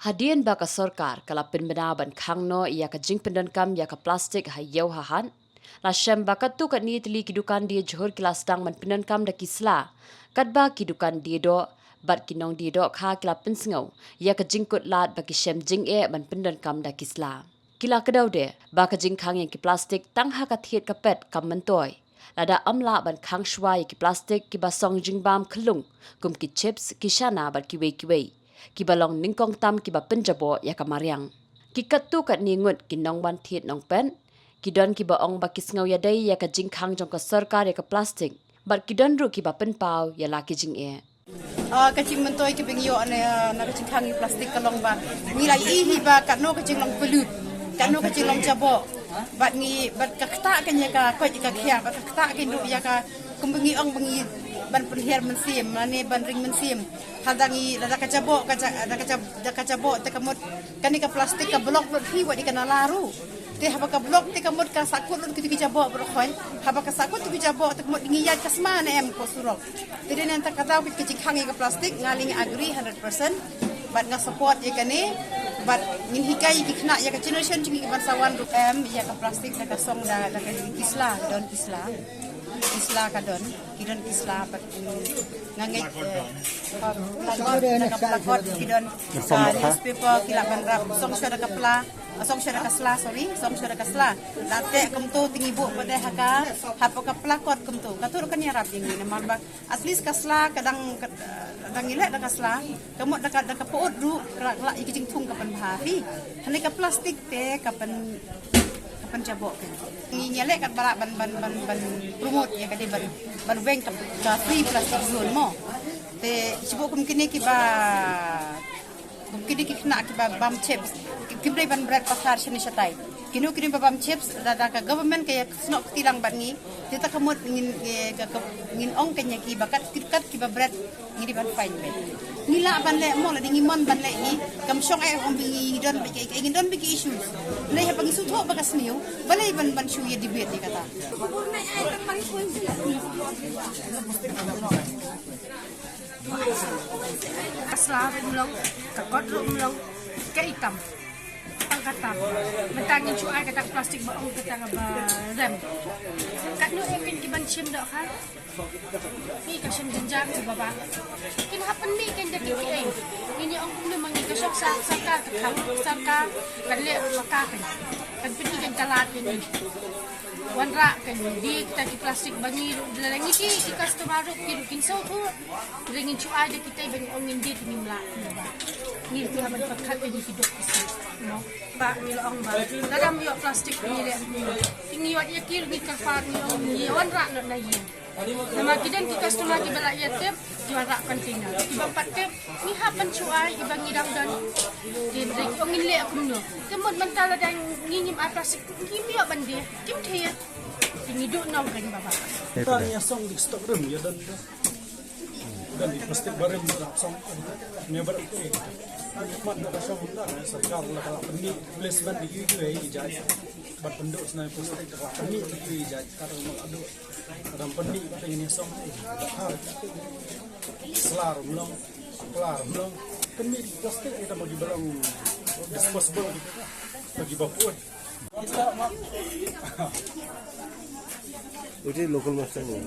Hadian baka sorkar kala penbenaban kangno ia ka jing pendankam ia ka plastik hayau hahan. Lasem baka tu kat ni teli kidukan dia johor kilas dang man pendankam da kisla. Kadba kidukan dia do bat kinong dia do kha kila pensengau ia ka jingkut lat baki sem jing man pendankam da kisla. Kila kedau de baka jing kang yang ki plastik tang ha ka thiet ka pet kam mentoi. Lada amla ban kang shwai ki plastik ki basong jing bam kelung kum ki chips ki shana bat ki wei ki balong ningkong tam ki ba penjabo ya kamariang ki katu kat ningut ki nong ban thiet nong pen ki don ki ba ong ba ki sngaw ya dai ya ka jing khang jong ka sarkar ya ka plastik bat ki don ru ki ba pen pau ya la ki jing kacing mentoi ke bengyo na kacing khangi plastik kalong ba nilai ihi ba katno kacing long pelut katno kacing long jabo bat ni bat ka kta kan ya ka ko ka khia bat kta kan du ya ka kumbengi ong bengi ban perher mensim mane ban ring mensim hadangi lada kacabo kacabo te kamot kani ka plastik ka blok blok hi wa di kana laru te haba ka blok te kamot ka sakut lu ki jabo bro khoi haba ka sakut tu jabo te kamot ngiyat kasma na em ko surok te den ta kata ki khangi ka plastik ngaling agree 100% bat nga support ya kani bat ngin hikai ki khna ya ka generation jingi ban sawan ya ka plastik na ka song da ka kisla don kisla kadon kidon kisla pat ngangit lakot kidon newspaper kilaban rap song syada kapla song syada kasla late kumtu tingibu pada hapa kapla kot kumtu katur kan ya rap yang ni marbak at least kasla kadang ile da kasla kamot da kapuot du la ikijing tung kapan bhapi hanika plastik te kapan pencabok ni nyale kat balak ban promote ya kadi ban weng ka free plastic zone mo te sibo kini ki kena ki ba bam chips kibre ban bread pasar sini satai kini ba bam chips da ka government kaya snok tilang ban ni kita kamot ngin ong kanya ki bakat kat ki ba bread ngidi ban fine bet nila ban le mo la dingi mon ban le ni kam syong ay ong bingi don ingin don bigi issues lay ha pangisu tho bagas niyo balay ban shu ya debate ni kata asla belum kakot belum ke hitam pangkatam mentangin cu ai kata plastik ba ong kata ba rem kat no ekin kiban chim dak kan mi ka sim jenjang ci baba kin happen mi ken dak ki ini ong kum mang ka sok saka kan le maka kan pidi kan talat ni wanra kan di kita ki plastik bangi dalangi ki customer ki kinso tu ringin cu ai dak kita bang ong indi ni mla ni tu haban pakat di hidup no ba ni ong ba dalam yo plastik ni le tingi wat yakir ni kafar ni ong ni wanra na yi nama kidan ki customer ki bala yatep ki wanra kantina ki bampat ke ni hapan cu ai ibang ngidam dan di ring ong le akum no kemot mentala dan ngingim plastik kimi yo bande kim thia tingi do na ring baba ta ya song di stok rum ya dan di plastik barem song ne bar mat na song da sarkar la kala pendi placement di UAE jaj bat penduk senai pusat kala pendi di jaj kata mal adu adam pendi pengen song selar belum pendi plastik kita bagi belum disposable bagi bapun itu local master ni.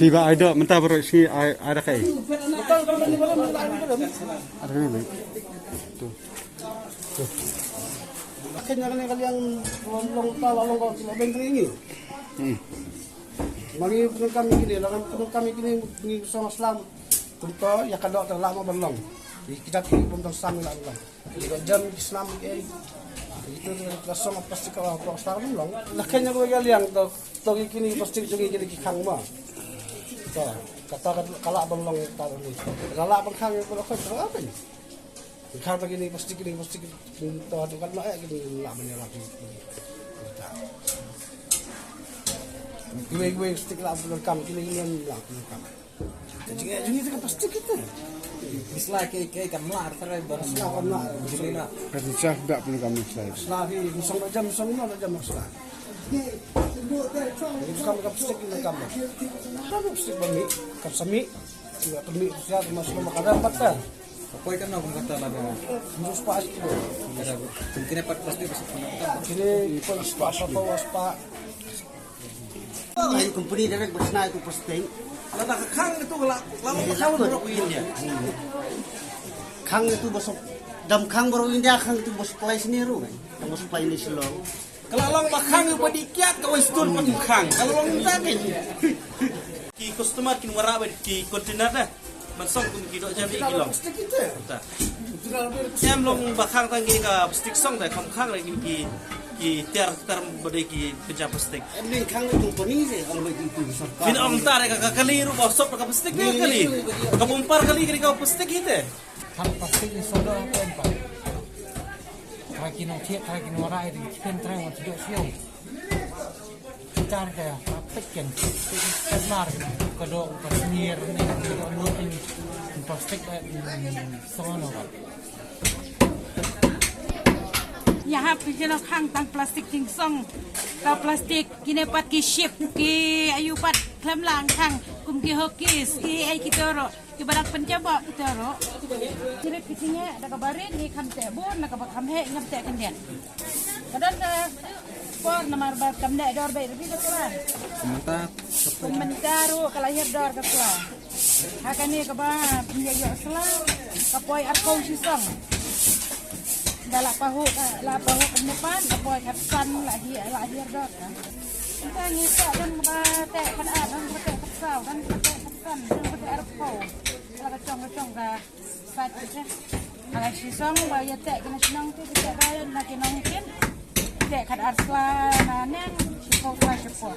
Tiba ada mentah berok si ada kai. Ada ni. Tuh. Akhirnya kalian long kalau bengkel ini. Mari kami gini ni sama Islam. Contoh ya kadok terlama berlong. Kita pilih pun Islam lah belum. Jika jam Islam itu langsung pasti kalau Islam belum. Akhirnya kalian to kini pasti jadi kang mah. Kata kalau abang long taruh ni. Kalau abang kang kalau kau apa ni? Kata gini pasti tahu kan lah gini lah menyalahkan. Gue stick lah penun kam kini lah penun kam. Jadi ini tu plastik kita. Islah ke kamlar terai baru Selam lah. Jelina. Kasi siya tidak punya kami selain. Selahi musang jam masalah. Ini kam plastik ini kam. Kam plastik bami, kam sami. Juga kami siap masuk makanan patah. Apoy kan aku kata lah dia. Terus pas itu. Mungkin dapat pasti bisa penonton. Kini polis pas apa waspa. Ay company direct bersna itu posting. Kalau nak kang itu lama kau berapa ini? Kang itu bosok dam kang baru India kang itu bos supply sendiri kan. Yang bos supply ini Silong. Kalau lang bakang itu dikiat kau istun pun kang. Kalau lang tak ki customer kin wara ki kontainer dah. Masuk pun kita jadi kilong. Plastik kita. Em long bakang tangi ka stick song dah kang lagi ki ter bade ki kerja plastik. Ini kang itu company sih kalau begitu sarkar. Fin om tar ka kaliru bosok ka plastik ni kali. Kamumpar kali ka plastik itu. Kalau plastik ni soda apa empat. Kalau kini cek, kalau kini warai di kian terang macam tu siapa. Kita ada praktek yang benar. Kalau pasir ni kita buat plastik sono. यहाँ पिछले खांग तंग plastic thing song का प्लास्टिक किने पत की शिप की आयु पत क्लम लांग खांग कुम की हॉकीस की आई की तोरो की बरक पंजाबा की तोरो जिले पिछले ada kabarin ni kam te bon nak kam he ngam te kan dia kadang por namar ba kam ne dor ba lebih betul komentar kalahir dor ka kla hakani ka ba pinja yo sela ka poi arko si song dalam pahu ke depan apa kapsan lagi dah kan kita ngisap dan batek kan dan batek kapsau dan batek kapsan dan batek arpau kalau kacang ka sat je kalau sisong bayar tek kena senang tu kita bayar nak nongkin tek kan arsla nanang sipau ka sipau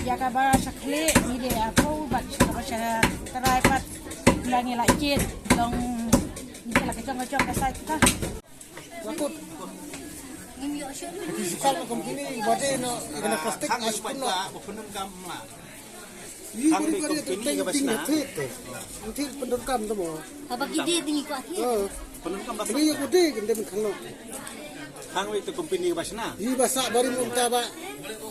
ya ka ba sakle ni dia arpau bat ka terai pat langi lacit dong ini lah kacang-kacang kasar kita. Lakut. Kalau company bade no kena plastik aspun no. Penun kam lah. Ini beri tinggi tu. Nanti penun kam tu mo. Apa gede tinggi kuat ni? Penun kam Ini yang gede kan dia mengkano. kang itu company basna. Ini bahasa bari muntah ba.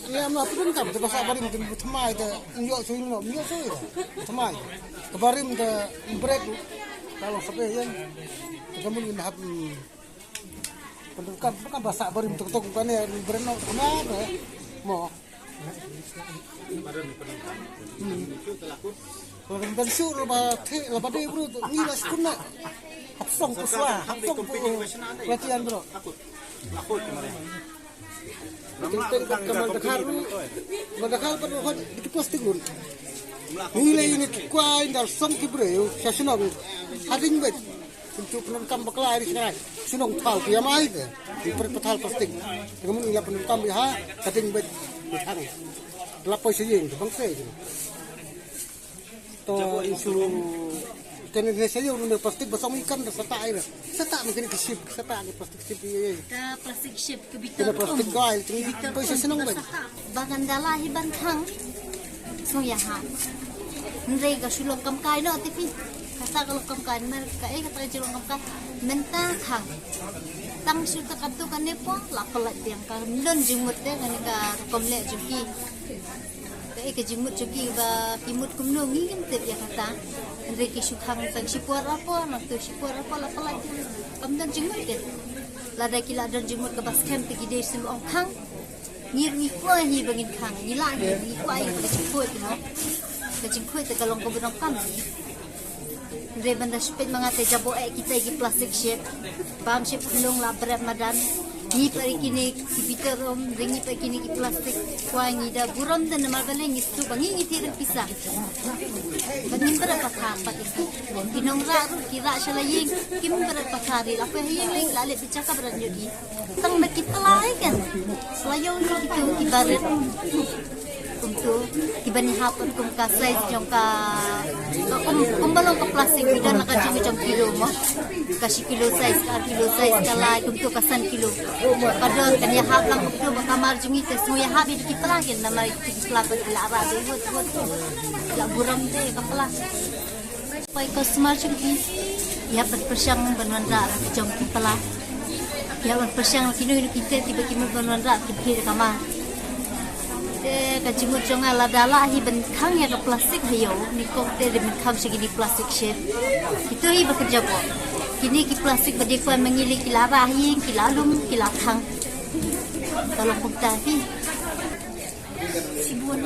Ini amla penun kam tu bahasa bari muntah thamai tu. Injok suing no, injok suing. Thamai. Kebari muntah break kalau sampai yang kamu nak pendukan bukan bahasa bari untuk bukan ya berenang kenapa mau kalau bensu lepas dia bro ni lah sekolah hapsong kuswa hapsong latihan bro Lakut kemarin. Kamal Dakar kan di posting dulu. Nilai ini kuai dar som kibreu sasunong hading bet untuk penonton bakal hari sekarang sunong thal kiamai ke di perpetal plastik kemudian ia penonton biha hading bet hang lapoi sejeng bangsa itu to isu tenan saya udah plastik basam ikan dah sata air sata mungkin kesip sata ke plastik sip ye Ka plastik ship ke kita bitar plastik gail tinggi poi sunong bet bagan dala hiban khang so ya ha ndrei ka sulong kam kai no tipi kata kalau kam kai mer ka kata sulong kam kai menta khang tang su ta katu kan ne po la pelat yang ka ndon jimut de kan ka komle juki ka jimut juki ba kimut kumno ngi kan tep ya kata ndrei ki su khang tang sipor apa no tu sipor apa la pelat kam ndon jimut ke la da ki la don jimut ka bas camp ki de sim ong khang ni kuai ni bangin khang ni la ni kuai ka jimut no kecingkui te kalong kobunong kami. Andre banda supit mga te jabo kita igi plastic sheet. Pam sheet hulong la berat madan. Ni pari kini Peter om ringi pari kini ki plastik kuai ni da buron dan namal baleng itu bangi ngiti ren pisah. Bangin berat patah pati. Kinong ra kira salaying kim berat patari apa yang lain lalit bicaka berat jadi. Tang kita lai kan. Selayo itu ibarat tu iban ni hapon kum ka size jong ka balong ka plastik bidan nak jing macam kilo mo kasi kilo size ka lai kum tu ka san kilo padon kan ya hap lang tu kamar jing ite so ya habi di pelagin nama di pelapot lara de hot la buram de ka pelas pai customer jing ya berpersang benwanda jong kepala ya berpersang kini kita tiba-tiba benwanda di kamar kacimut jong ala dala hi benkhang ya ke plastik hayo ni kok te de benkhang segini plastik shit itu hi bekerja bo kini ki plastik bade ko mengili kilara hi kilalum kilakhang kalau kita hi sibuan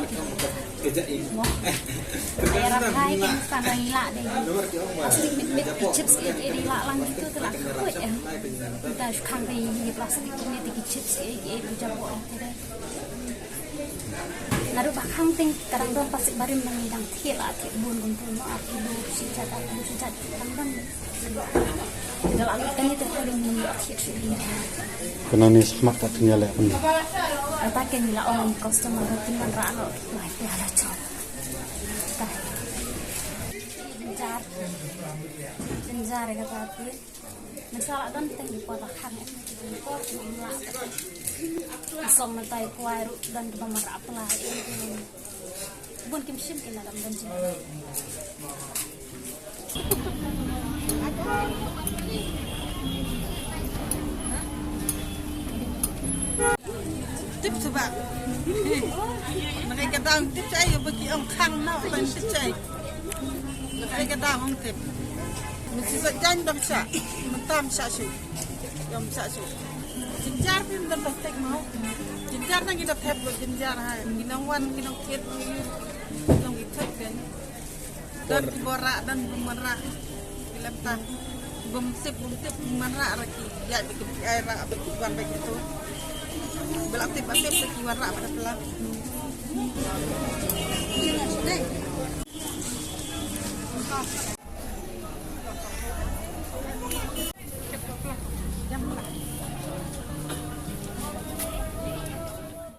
daerah kai kan sana ila deh asli mit chips ini la lang itu telah kuat ya kita khang di plastik ini di chips ini jabo naru bakang ting kadang dong pasti baru menang thela thi bun gun pun ma aki lu si jata kadang dong dalam kan itu paling thi sini Kena ni semak tak tinggal ya pun. apa kan nila orang customer tinggal rano wah dia ala job tah jenjar kata aku masalah dan ting di kota khang ko cuma song natai kuai ru dan pemar apalah ini bun kim sim ila dalam banjir tip sebab mereka tahu tip saya bagi orang khang nak ban tip saya mereka tahu orang tip mesti sajan bangsa mentam sasu yang sasu jenjar pun dan plastik mau jenjar nang kita tap buat jenjar hai kinang wan kinang kit kinang ikat kan dan borak dan bumerah leptah bumtip bumerah lagi ya bikin air bukan begitu belaktif lagi warna pada pelak